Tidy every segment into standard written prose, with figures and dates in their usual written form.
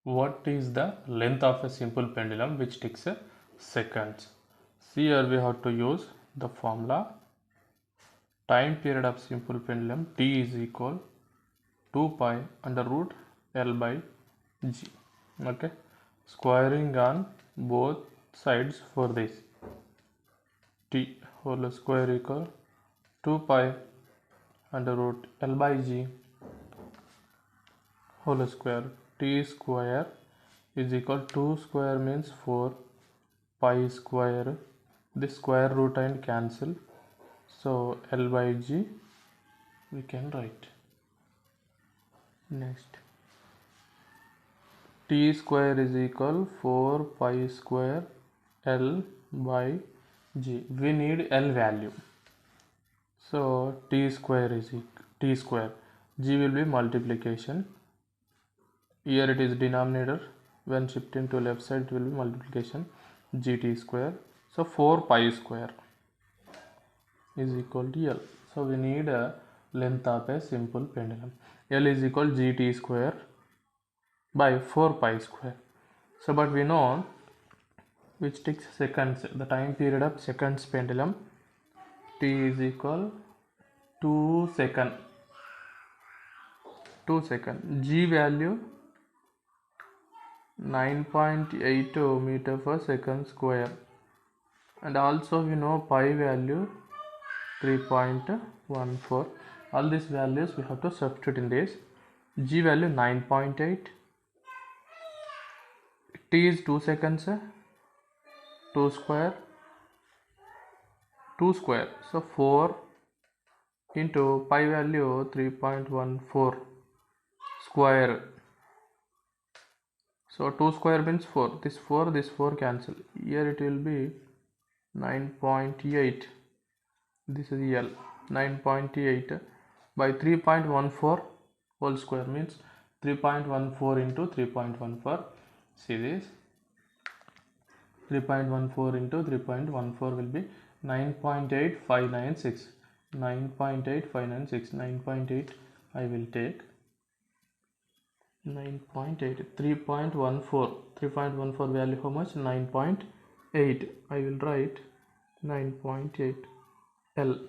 What is the length of a simple pendulum which takes a seconds? See, here we have to use the formula. Time period of simple pendulum T is equal 2 pi under root L by G. Okay, squaring on both sides for this. T whole square equal 2 pi under root L by G whole square. T square is equal 2 square means 4 pi square. This square root and cancel, so L by G we can write. Next, T square is equal 4 pi square L by G. We need L value, so T square is equal T square. G will be multiplication. Here it is denominator. When shifting to left side it will be multiplication. GT square. So 4 pi square is equal to L. So we need a length of a simple pendulum. L is equal to GT square by 4 pi square. So but we know which takes seconds. The time period of seconds pendulum T is equal 2 second. G value 9.82 meter per second square, and also we know pi value 3.14. all these values we have to substitute in this. G value 9.8, T is 2 seconds, 2 square, so 4 into pi value 3.14 square. So 2 square means 4. This 4 cancel. Here it will be 9.8. This is L. 9.8 by 3.14 whole square means 3.14 into 3.14. See this. 3.14 into 3.14 will be 9.8596. 9.8596. 9.8 I will take. 9.8, 3.14 value how much? 9.8. I will write 9.8 L.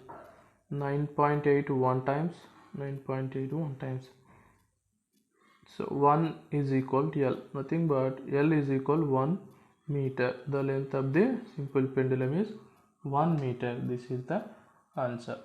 9.8 1 times, 9.8 1 times. So 1 is equal to L, nothing but L is equal 1 meter. The length of the simple pendulum is 1 meter. This is the answer.